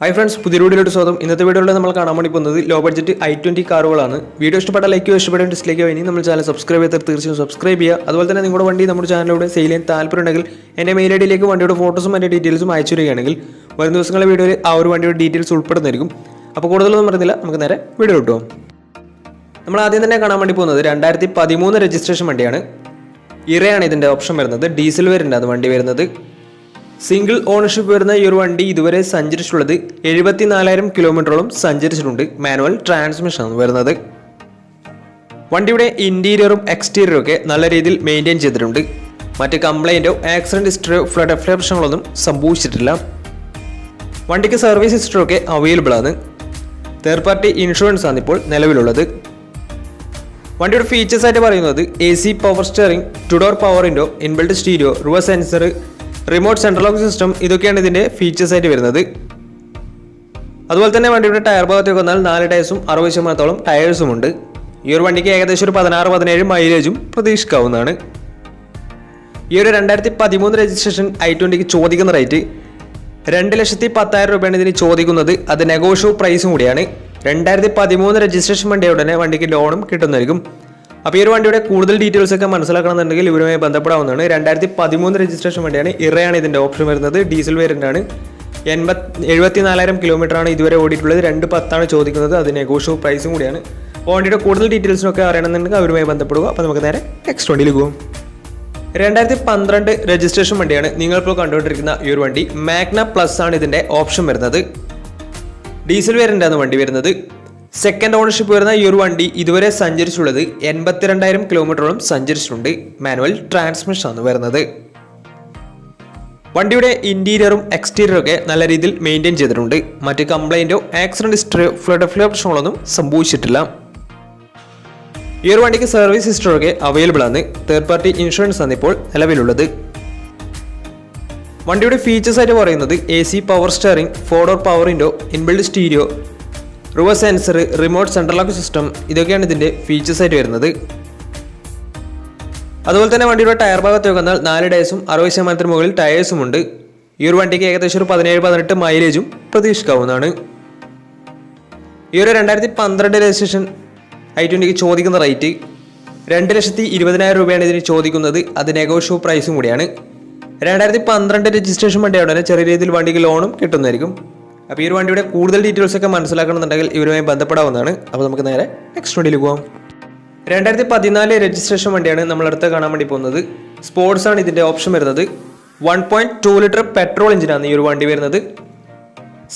Hi friends, പുതിയ വീഡിയോയിലോട്ട് സ്വാഗതം. ഇന്നത്തെ വീഡിയോയിൽ നമ്മൾ കാണാൻ വേണ്ടി പോകുന്നത് ലോ ബഡ്ജറ്റ് i20 കാറുകളാണ്. വീഡിയോ ഇഷ്ടപ്പെട്ട ലൈക്ക് ചെയ്യുക, ഇഷ്ടപ്പെട്ട ഡിസ്ലൈക്ക് ചെയ്യുക. ഇനി നമ്മുടെ ചാനൽ സബ്സ്ക്രൈബ് ചെയ്താൽ തീർച്ചയായും സബ്സ്ക്രൈബ് ചെയ്യുക. അതുപോലെ തന്നെ നിങ്ങളുടെ വണ്ടി നമ്മുടെ ചാനലിലൂടെ സെയിൽ ചെയ്യാൻ താല്പര്യമുണ്ടെങ്കിൽ എൻ്റെ മെയിൽ ഐഡിയിലേക്ക് വണ്ടിയുടെ ഫോട്ടോസും എൻ്റെ ഡീറ്റെയിൽസും അയച്ചു തരികയാണെങ്കിൽ വരും ദിവസങ്ങളിലെ വീഡിയോയിൽ ആ ഒരു വണ്ടിയുടെ ഡീറ്റെയിൽസ് ഉൾപ്പെടുന്നതായിരിക്കും. അപ്പോൾ കൂടുതലൊന്നും പറയുന്നില്ല, നമുക്ക് നേരെ വീഡിയോ കിട്ടും. നമ്മൾ ആദ്യം തന്നെ കാണാൻ വേണ്ടി പോകുന്നത് 2013 രജിസ്ട്രേഷൻ വണ്ടിയാണ്. ഇറയാണ് ഇതിൻ്റെ ഓപ്ഷൻ വരുന്നത്. ഡീസൽ വേരിയൻ്റ് ആണ് വണ്ടി വരുന്നത്. സിംഗിൾ ഓണർഷിപ്പ് വരുന്ന ഈ ഒരു വണ്ടി ഇതുവരെ സഞ്ചരിച്ചിട്ടുള്ളത് 74,000 കിലോമീറ്ററോളം സഞ്ചരിച്ചിട്ടുണ്ട്. മാനുവൽ ട്രാൻസ്മിഷൻ ആണ് വരുന്നത്. വണ്ടിയുടെ ഇന്റീരിയറും എക്സ്റ്റീരിയറും ഒക്കെ നല്ല രീതിയിൽ മെയിൻറ്റെയിൻ ചെയ്തിട്ടുണ്ട്. മറ്റ് കംപ്ലൈൻറ്റോ ആക്സിഡന്റ് ഹിസ്റ്ററിയോ ഫ്ലഡ് പ്രശ്നങ്ങളൊന്നും സംഭവിച്ചിട്ടില്ല. വണ്ടിക്ക് സർവീസ് ഹിസ്റ്ററി ഒക്കെ അവൈലബിൾ ആണ്. തേർഡ് പാർട്ടി ഇൻഷുറൻസ് ആണ് ഇപ്പോൾ നിലവിലുള്ളത്. വണ്ടിയുടെ ഫീച്ചേഴ്സ് ആയിട്ട് പറയുന്നത് AC power steering, 2 door power window, inbuilt stereo, reverse sensor, remote central lock system, ഇതൊക്കെയാണ് ഇതിൻ്റെ ഫീച്ചേഴ്സ് ആയിട്ട് വരുന്നത്. അതുപോലെ തന്നെ വണ്ടിയുടെ ടയർ ഭാഗത്തേക്ക് വന്നാൽ 4 ടയർസും 60% ടയേഴ്സും ഉണ്ട്. ഈ ഒരു വണ്ടിക്ക് ഏകദേശം ഒരു 16-17 മൈലേജും പ്രതീക്ഷിക്കാവുന്നതാണ്. ഈ ഒരു 2013 രജിസ്ട്രേഷൻ i20ക്ക് ചോദിക്കുന്ന റേറ്റ് 2,10,000 രൂപയാണ് ഇതിന് ചോദിക്കുന്നത്. അത് നെഗോഷ്യബിൾ പ്രൈസും കൂടിയാണ്. 2013 രജിസ്ട്രേഷൻ വണ്ടിയുടെ ഉടനെ വണ്ടിക്ക് ലോണും കിട്ടുന്നതായിരിക്കും. അപ്പോൾ ഈ ഒരു വണ്ടിയുടെ കൂടുതൽ ഡീറ്റെയിൽസ് ഒക്കെ മനസ്സിലാക്കണമെന്നുണ്ടെങ്കിൽ ഇവരുമായി ബന്ധപ്പെടാവുന്നതാണ്. 2013 രജിസ്ട്രേഷൻ വണ്ടിയാണ്. ഇറയാണ് ഇതിൻ്റെ ഓപ്ഷൻ വരുന്നത്. ഡീസൽ വേരിയൻ്റ് ആണ്. 74,000 കിലോമീറ്ററാണ് ഇതുവരെ ഓടിയിട്ടുള്ളത്. 2,10,000 ചോദിക്കുന്നത്. അത് നെഗോഷ്യബിൾ പ്രൈസും കൂടിയാണ്. അപ്പോൾ വണ്ടിയുടെ കൂടുതൽ ഡീറ്റെയിൽസിനൊക്കെ അറിയണമെന്നുണ്ടെങ്കിൽ അവരുമായി ബന്ധപ്പെടുക. അപ്പോൾ നമുക്ക് നേരെ നെക്സ്റ്റ് വണ്ടിയിലേക്ക് പോകും. 2012 രജിസ്ട്രേഷൻ വണ്ടിയാണ് നിങ്ങളിപ്പോൾ കണ്ടുകൊണ്ടിരിക്കുന്ന ഈ ഒരു വണ്ടി. മാഗ്ന പ്ലസ് ആണ് ഇതിൻ്റെ ഓപ്ഷൻ വരുന്നത്. ഡീസൽ വേരിയൻ്റ് ആണ് വണ്ടി വരുന്നത്. സെക്കൻഡ് ഓണർഷിപ്പ് വരുന്ന ഈ ഒരു വണ്ടി ഇതുവരെ സഞ്ചരിച്ചുള്ളത് 82,000 കിലോമീറ്ററോളം സഞ്ചരിച്ചിട്ടുണ്ട്. മാനുവൽ ട്രാൻസ്മിഷൻ ആണ് വരുന്നത്. വണ്ടിയുടെ ഇന്റീരിയറും എക്സ്റ്റീരിയറും ഒക്കെ നല്ല രീതിയിൽ മെയിൻറ്റെയിൻ ചെയ്തിട്ടുണ്ട്. മറ്റ് കംപ്ലൈൻറ്റോ ആക്സിഡന്റ് ഹിസ്റ്ററിയോ ഫ്ലഡ് പ്രശ്നങ്ങളൊന്നും സംഭവിച്ചിട്ടില്ല. ഈ ഒരു വണ്ടിക്ക് സർവീസ് ഹിസ്റ്ററി ഒക്കെ അവൈലബിൾ ആണ്. തേർഡ് പാർട്ടി ഇൻഷുറൻസ് ആണ് ഇപ്പോൾ നിലവിലുള്ളത്. വണ്ടിയുടെ ഫീച്ചേഴ്സ് ആയിട്ട് പറയുന്നത് AC power steering, 4 door power window, inbuilt stereo, reverse sensor, remote central lock system, ഇതൊക്കെയാണ് ഇതിൻ്റെ ഫീച്ചേഴ്സ് ആയിട്ട് വരുന്നത്. അതുപോലെ തന്നെ വണ്ടിയുടെ ടയർ ഭാഗത്ത് വന്നാൽ 4 ടയേഴ്സും 60% മുകളിൽ ടയേഴ്സും ഉണ്ട്. ഈ ഒരു വണ്ടിക്ക് ഏകദേശം ഒരു 17-18 മൈലേജും പ്രതീക്ഷിക്കാവുന്നതാണ്. ഈ ഒരു 2012 രജിസ്ട്രേഷൻ i20ക്ക് ചോദിക്കുന്ന റേറ്റ് 2,20,000 രൂപയാണ് ഇതിന് ചോദിക്കുന്നത്. അത് നെഗോഷ്യബിൾ പ്രൈസും കൂടിയാണ്. 2012 രജിസ്ട്രേഷൻ വണ്ടിയാണ്. ചെറിയ രീതിയിൽ വണ്ടിക്ക് ലോണും കിട്ടുന്നതായിരിക്കും. അപ്പോൾ ഈ ഒരു വണ്ടിയുടെ കൂടുതൽ ഡീറ്റെയിൽസ് ഒക്കെ മനസ്സിലാക്കണമെന്നുണ്ടെങ്കിൽ ഇവരുമായി ബന്ധപ്പെടാവുന്നതാണ്. അപ്പോൾ നമുക്ക് നേരെ നെക്സ്റ്റ് വണ്ടിയിൽ പോകാം. 2014 രജിസ്ട്രേഷൻ വണ്ടിയാണ് നമ്മളടുത്ത് കാണാൻ വേണ്ടി പോകുന്നത്. സ്പോർട്സ് ആണ് ഇതിൻ്റെ ഓപ്ഷൻ വരുന്നത്. 1.2 ലിറ്റർ പെട്രോൾ എഞ്ചിനാണ് ഈ ഒരു വണ്ടി വരുന്നത്.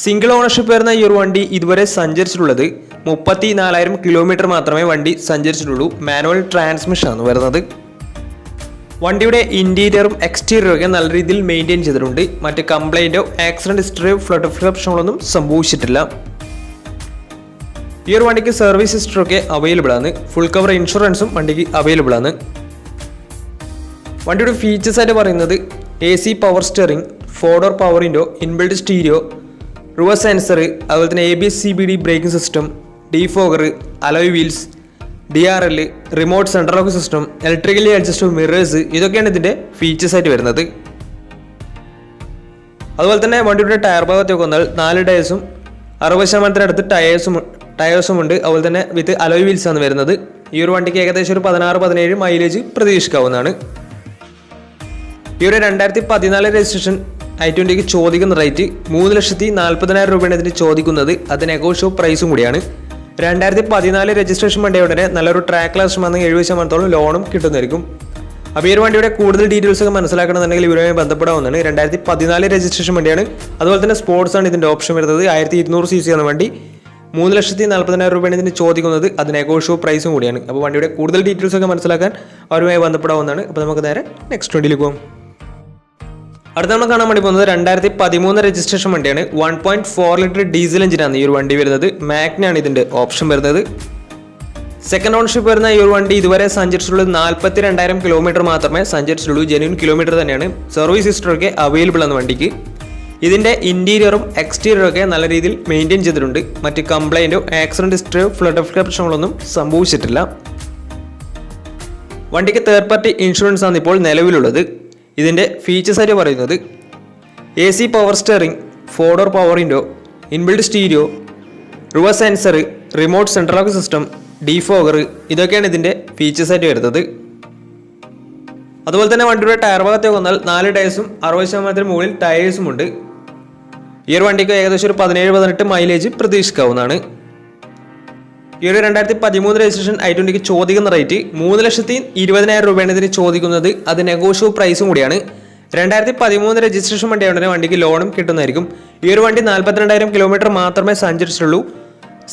സിംഗിൾ ഓണർഷിപ്പ് വരുന്ന ഈ ഒരു വണ്ടി ഇതുവരെ സഞ്ചരിച്ചിട്ടുള്ളത് 34,000 കിലോമീറ്റർ മാത്രമേ വണ്ടി സഞ്ചരിച്ചിട്ടുള്ളൂ. മാനുവൽ ട്രാൻസ്മിഷൻ ആണ് വരുന്നത്. വണ്ടിയുടെ ഇന്റീരിയറും എക്സ്റ്റീരിയറും ഒക്കെ നല്ല രീതിയിൽ മെയിൻറ്റെയിൻ ചെയ്തിട്ടുണ്ട്. മറ്റ് കംപ്ലൈൻറ്റോ ആക്സിഡന്റ് ഹിസ്റ്ററിയോ ഫ്ലഡ് പ്രശ്നങ്ങളൊന്നും സംഭവിച്ചിട്ടില്ല. ഈ ഒരു വണ്ടിക്ക് സർവീസ് ഹിസ്റ്ററി ഒക്കെ അവൈലബിൾ ആണ്. ഫുൾ കവർ ഇൻഷുറൻസും വണ്ടിക്ക് അവൈലബിൾ ആണ്. വണ്ടിയുടെ ഫീച്ചേഴ്സ് ആയിട്ട് പറയുന്നത് AC power steering, 4 door power window, inbuilt stereo, reverse sensor, അതുപോലെ തന്നെ ABS CBD braking system, defogger, alloy wheels, DRL, remote central lock system, electrically adjustable mirrors, ഇതൊക്കെയാണ് ഇതിൻ്റെ ഫീച്ചേഴ്സ് ആയിട്ട് വരുന്നത്. അതുപോലെ തന്നെ വണ്ടിയുടെ ടയർ ഭാഗത്തേക്ക് വന്നാൽ 4 ടയേഴ്സും 60% അടുത്ത് ടയേഴ്സും ഉണ്ട്. അതുപോലെ തന്നെ വിത്ത് അലോയ് വീൽസ് ആണ് വരുന്നത്. ഈ ഒരു വണ്ടിക്ക് ഏകദേശം ഒരു 16-17 മൈലേജ് പ്രതീക്ഷിക്കാവുന്നതാണ്. ഈ ഒരു 2014 രജിസ്ട്രേഷൻ i20ക്ക് ചോദിക്കുന്ന റേറ്റ് 3,40,000 രൂപയാണ് ഇതിന് ചോദിക്കുന്നത്. അത് നെഗോഷ്യബിൾ പ്രൈസും കൂടിയാണ്. 2014 രജിസ്ട്രേഷൻ വണ്ടിയുടെ നല്ലൊരു ട്രാക്ക് ലാസ്റ്റ് വന്ന് 70% ലോണും കിട്ടുന്നതായിരിക്കും. അപ്പോൾ ഈ ഒരു വണ്ടിയുടെ കൂടുതൽ ഡീറ്റെയിൽസ് ഒക്കെ മനസ്സിലാക്കണമെന്നുണ്ടെങ്കിൽ ഇവരുമായി ബന്ധപ്പെടാവുന്നതാണ്. 2014 രജിസ്ട്രേഷൻ വണ്ടിയാണ്. അതുപോലെ തന്നെ സ്പോർട്സ് ആണ് ഇതിൻ്റെ ഓപ്ഷൻ വരുന്നത്. 1200 cc ആണ് വണ്ടി. 3,40,000 രൂപയാണ് ഇതിന് ചോദിക്കുന്നത്. അത് നെഗോഷ്യബിൾ പ്രൈസും കൂടിയാണ്. അപ്പോൾ വണ്ടിയുടെ കൂടുതൽ ഡീറ്റെയിൽസ് ഒക്കെ മനസ്സിലാക്കാൻ അവരുമായി ബന്ധപ്പെടാവുന്നതാണ്. അപ്പോൾ നമുക്ക് നേരെ നെക്സ്റ്റ് വണ്ടിയിലേക്ക് പോകും. അടുത്ത നമ്മൾ കാണാൻ വേണ്ടി പോകുന്നത് 2013 രജിസ്ട്രേഷൻ വണ്ടിയാണ്. 1.4 ലിറ്റർ ഡീസൽ എഞ്ചിനാണ് ഈ ഒരു വണ്ടി വരുന്നത്. മാഗ്നയാണ് ഇതിൻ്റെ ഓപ്ഷൻ വരുന്നത്. സെക്കൻഡ് ഓണർഷിപ്പ് വരുന്ന ഈ ഒരു വണ്ടി ഇതുവരെ സഞ്ചരിച്ചിട്ടുള്ളത് 42,000 കിലോമീറ്റർ മാത്രമേ സഞ്ചരിച്ചിട്ടുള്ളൂ. ജെന്യൂൻ കിലോമീറ്റർ തന്നെയാണ്. സർവീസ് ഹിസ്റ്ററി ഒക്കെ അവൈലബിൾ ആണ് വണ്ടിക്ക്. ഇതിൻ്റെ ഇന്റീരിയറും എക്സ്റ്റീരിയറും ഒക്കെ നല്ല രീതിയിൽ മെയിൻറ്റെയിൻ ചെയ്തിട്ടുണ്ട്. മറ്റ് കംപ്ലൈൻറ്റോ ആക്സിഡന്റ് ഹിസ്റ്ററിയോ ഫ്ലഡ് പ്രശ്നങ്ങളൊന്നും സംഭവിച്ചിട്ടില്ല. വണ്ടിക്ക് തേർഡ് പാർട്ടി ഇൻഷുറൻസ് ആണ് ഇപ്പോൾ നിലവിലുള്ളത്. ഇതിൻ്റെ ഫീച്ചേഴ്സ് ആയിട്ട് പറയുന്നത് AC power steering, 4 door power window, inbuilt stereo, reverse sensor, remote central lock system, defogger, ഇതൊക്കെയാണ് ഇതിൻ്റെ ഫീച്ചേഴ്സായിട്ട് വരുന്നത്. അതുപോലെ തന്നെ വണ്ടിയുടെ ടയർ ഭാഗത്തേക്ക് വന്നാൽ 4 ടയേഴ്സും 60% മുകളിൽ ടയേഴ്സും ഉണ്ട്. ഈ ഒരു വണ്ടിക്ക് ഏകദേശം ഒരു 17-18 മൈലേജ് പ്രതീക്ഷിക്കാവുന്നതാണ്. ഈ ഒരു 2013 രജിസ്ട്രേഷൻ i20ക്ക് ചോദിക്കുന്ന റേറ്റ് 3,20,000 രൂപയാണ് ഇതിന് ചോദിക്കുന്നത്. അത് നെഗോഷ്യബിൾ പ്രൈസും കൂടിയാണ്. 2013 രജിസ്ട്രേഷൻ വണ്ടിയാണെങ്കിൽ വണ്ടിക്ക് ലോണും കിട്ടുന്നതായിരിക്കും. ഈ ഒരു വണ്ടി 42,000 കിലോമീറ്റർ മാത്രമേ സഞ്ചരിച്ചിട്ടുള്ളൂ.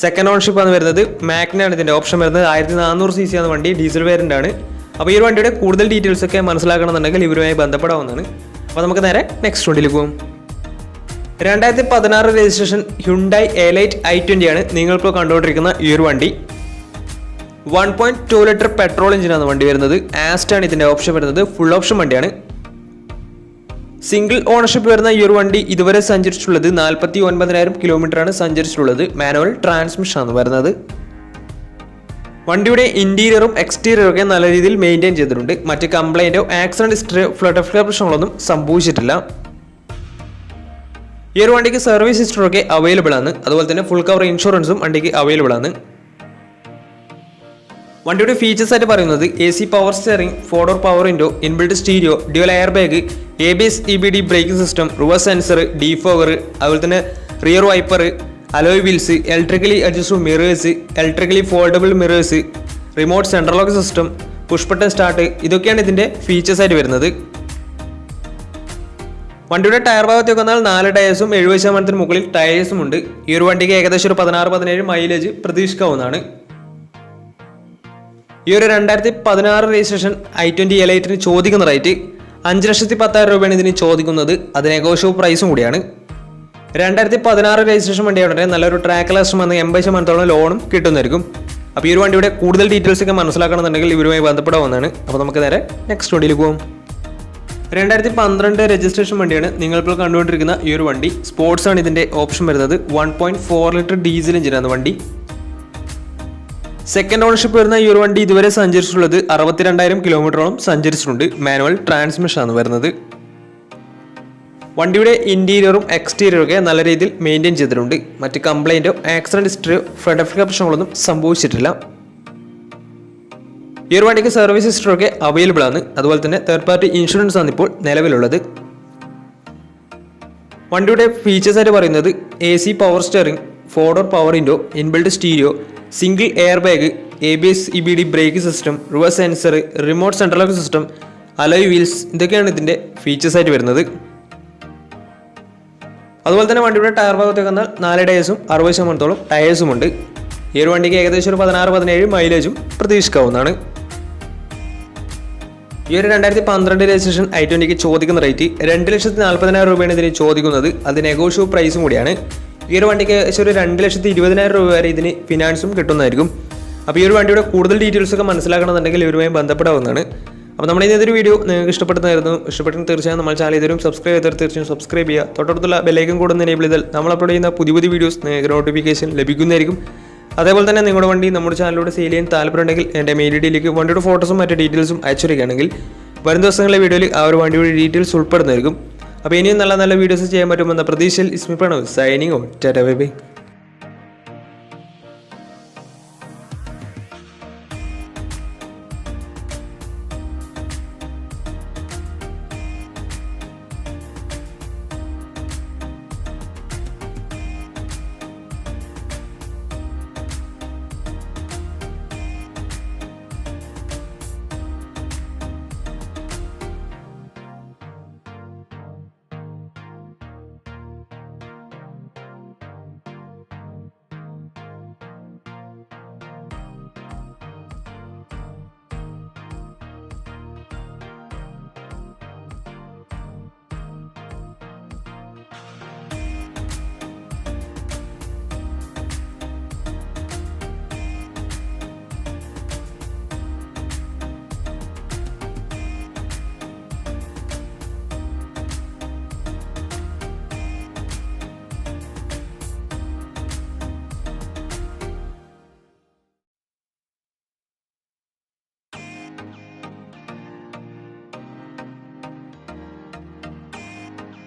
സെക്കൻഡ് ഓൺഷിപ്പ് ആണ് വരുന്നത്. മാഗ്നയാണ് ഇതിൻ്റെ ഓപ്ഷൻ വരുന്നത്. 1400 cc ആണ് വണ്ടി, ഡീസൽ വേരിയൻ്റ് ആണ്. അപ്പോൾ ഈ ഒരു വണ്ടിയുടെ കൂടുതൽ ഡീറ്റെയിൽസ് ഒക്കെ മനസ്സിലാക്കണമെന്നുണ്ടെങ്കിൽ ഇവരുമായി ബന്ധപ്പെടാവുന്നതാണ്. അപ്പോൾ നമുക്ക് നേരെ നെക്സ്റ്റ് വണ്ടിയിൽ പോകും. 2016 രജിസ്ട്രേഷൻ ഹ്യുണ്ടായി എലൈറ്റ് i20 ആണ് നിങ്ങളിപ്പോൾ കണ്ടുകൊണ്ടിരിക്കുന്ന ഈ ഒരു വണ്ടി. 1.2 ലിറ്റർ പെട്രോൾ എഞ്ചിനാണ് വണ്ടി വരുന്നത്. ആസ്റ്റാണ് ഇതിൻ്റെ ഓപ്ഷൻ വരുന്നത്. ഫുൾ ഓപ്ഷൻ വണ്ടിയാണ്. സിംഗിൾ ഓണർഷിപ്പ് വരുന്ന ഈ ഒരു വണ്ടി ഇതുവരെ സഞ്ചരിച്ചിട്ടുള്ളത് 49,000 കിലോമീറ്ററാണ് സഞ്ചരിച്ചിട്ടുള്ളത്. മാനുവൽ ട്രാൻസ്മിഷൻ ആണ് വരുന്നത്. വണ്ടിയുടെ ഇന്റീരിയറും എക്സ്റ്റീരിയറും ഒക്കെ നല്ല രീതിയിൽ മെയിൻറ്റെയിൻ ചെയ്തിട്ടുണ്ട്. മറ്റ് കംപ്ലൈൻറ്റോ ആക്സിഡന്റ് ഹിസ്റ്ററിയോ ഫ്ലഡ് പ്രശ്നങ്ങളൊന്നും സംഭവിച്ചിട്ടില്ല. ഈ ഒരു വണ്ടിക്ക് സർവീസ് ഹിസ്റ്ററൊക്കെ അവൈലബിൾ ആണ്. അതുപോലെ തന്നെ ഫുൾ കവർ ഇൻഷുറൻസും വണ്ടിക്ക് അവൈലബിൾ ആണ്. വണ്ടിയുടെ ഫീച്ചേഴ്സ് ആയിട്ട് പറയുന്നത് AC power steering, 4-door power window, inbuilt stereo, dual air bag, ABS EBD braking system, reverse sensor, defogger, അതുപോലെ തന്നെ rear wiper, alloy wheels, electrically adjustable mirrors, electrically foldable mirrors, remote central lock system, push button start, ഇതൊക്കെയാണ് ഇതിൻ്റെ features ആയിട്ട് വരുന്നത്. വണ്ടിയുടെ tyre ഭാഗത്തേക്ക് വന്നാൽ 4 ടയേഴ്സും 70% മുകളിൽ ടയേഴ്സും ഉണ്ട്. ഈ ഒരു വണ്ടിക്ക് ഏകദേശം ഒരു 16-17 മൈലേജ് പ്രതീക്ഷിക്കാവുന്നതാണ്. ഈ ഒരു 2016 രജിസ്ട്രേഷൻ i20 എലൈറ്റിന് ചോദിക്കുന്ന റേറ്റ് 5,10,000 രൂപയാണ് ഇതിന് ചോദിക്കുന്നത്. അത് നെഗോഷ്യബിൾ പ്രൈസും കൂടിയാണ്. 2016 രജിസ്ട്രേഷൻ വണ്ടിയാണെങ്കിൽ നല്ലൊരു ട്രാക്ക് ലക്ഷം വന്ന് 80% ലോണും കിട്ടുന്നതായിരിക്കും. അപ്പോൾ ഈ ഒരു വണ്ടിയുടെ കൂടുതൽ ഡീറ്റെയിൽസ് ഒക്കെ മനസ്സിലാക്കണമെന്നുണ്ടെങ്കിൽ ഇവരുമായി ബന്ധപ്പെടാവുന്നതാണ്. അപ്പോൾ നമുക്ക് നേരെ നെക്സ്റ്റ് വണ്ടിയിൽ പോകും. 2012 രജിസ്ട്രേഷൻ വണ്ടിയാണ് നിങ്ങളിപ്പോൾ കണ്ടുകൊണ്ടിരിക്കുന്ന ഈ ഒരു വണ്ടി. സ്പോർട്സ് ആണ് ഇതിൻ്റെ ഓപ്ഷൻ വരുന്നത്. 1.4 ലിറ്റർ ഡീസൽ എഞ്ചിനാണ് വണ്ടി. സെക്കൻഡ് ഓണർഷിപ്പ് വരുന്ന ഈ ഒരു വണ്ടി ഇതുവരെ സഞ്ചരിച്ചിട്ടുള്ളത് 62,000 കിലോമീറ്ററോളം സഞ്ചരിച്ചിട്ടുണ്ട്. മാനുവൽ ട്രാൻസ്മിഷൻ ആണ് വരുന്നത്. വണ്ടിയുടെ ഇന്റീരിയറും എക്സ്റ്റീരിയറും ഒക്കെ നല്ല രീതിയിൽ മെയിൻറ്റെയിൻ ചെയ്തിട്ടുണ്ട്. മറ്റ് കംപ്ലൈൻറ്റോ ആക്സിഡന്റ് ഹിസ്റ്ററിയോ ഫ്ലഡ് പ്രശ്നങ്ങളൊന്നും സംഭവിച്ചിട്ടില്ല. ഈ ഒരു വണ്ടിക്ക് സർവീസ് ഹിസ്റ്ററൊക്കെ അവൈലബിൾ ആണ്. അതുപോലെ തന്നെ തേർഡ് പാർട്ടി ഇൻഷുറൻസ് ആണ് ഇപ്പോൾ നിലവിലുള്ളത്. വണ്ടിയുടെ ഫീച്ചേഴ്സ് ആയിട്ട് പറയുന്നത് AC power steering, 4-door power window, inbuilt stereo, single air bag, ABS EBD brake system, reverse sensor, remote central lock system, alloy wheels, ഇതൊക്കെയാണ് ഇതിൻ്റെ ഫീച്ചേഴ്സ് ആയിട്ട് വരുന്നത്. അതുപോലെ തന്നെ വണ്ടിയുടെ ടയർ ഭാഗത്തേക്ക് വന്നാൽ 4 ടയേഴ്സും 60% ടയേഴ്സും ഉണ്ട്. ഈ ഒരു വണ്ടിക്ക് ഏകദേശം ഒരു 16-17 മൈലേജും പ്രതീക്ഷിക്കാവുന്നതാണ്. ഈ ഒരു 2012 രജിസ്ട്രേഷൻ i20ക്ക് ചോദിക്കുന്ന റേറ്റ് 2,40,000 രൂപയാണ് ഇതിന് ചോദിക്കുന്നത്. അത് നെഗോഷ്യബിൾ പ്രൈസും കൂടിയാണ്. ഈ ഒരു വണ്ടിക്ക് ഏകദേശം ഒരു 2,20,000 രൂപ വരെ ഇതിന് ഫിനാൻസും കിട്ടുന്നതായിരിക്കും. അപ്പോൾ ഈ ഒരു വണ്ടിയുടെ കൂടുതൽ ഡീറ്റെയിൽസ് ഒക്കെ മനസ്സിലാക്കണമെന്നുണ്ടെങ്കിൽ ഇവരുമായി ബന്ധപ്പെടാവുന്നതാണ്. അപ്പോൾ നമ്മുടെ ഇന്നത്തെ വീഡിയോ നിങ്ങൾക്ക് ഇഷ്ടപ്പെടുന്നതായിരുന്നു. ഇഷ്ടപ്പെട്ടെങ്കിൽ തീർച്ചയായും നമ്മൾ ചാനൽ ഇതുവരും സബ്സ്ക്രൈബ് ചെയ്താൽ തീർച്ചയായും സബ്സ്ക്രൈബ് ചെയ്യുക. തൊട്ടടുത്തുള്ള ബെല്ലൈക്കൺ കൂടെ ഒന്ന് എനേബിൾ ചെയ്താൽ നമ്മൾ അപ്ലോഡ് ചെയ്യുന്ന പുതിയ വീഡിയോസ് നിങ്ങൾക്ക് നോട്ടിഫിക്കേഷൻ ലഭിക്കുന്നതായിരിക്കും. അതേപോലെ തന്നെ നിങ്ങളുടെ വണ്ടി നമ്മുടെ ചാനലിലൂടെ സെയിൽ ചെയ്യാൻ താല്പര്യമുണ്ടെങ്കിൽ എൻ്റെ മെയിൽ ഐഡിയിലേക്ക് വണ്ടിയുടെ ഫോട്ടോസും മറ്റു ഡീറ്റെയിൽസും അയച്ചിരിക്കുകയാണെങ്കിൽ വരും ദിവസങ്ങളിലെ വീഡിയോയിൽ ആ ഒരു വണ്ടിയുടെ ഡീറ്റെയിൽസ് ഉൾപ്പെടുന്നതായിരിക്കും. അപ്പോൾ ഇനിയും നല്ല നല്ല വീഡിയോസ് ചെയ്യാൻ പറ്റുമെന്ന പ്രതീക്ഷയിൽ is me Pranav signing out. Tata bye by.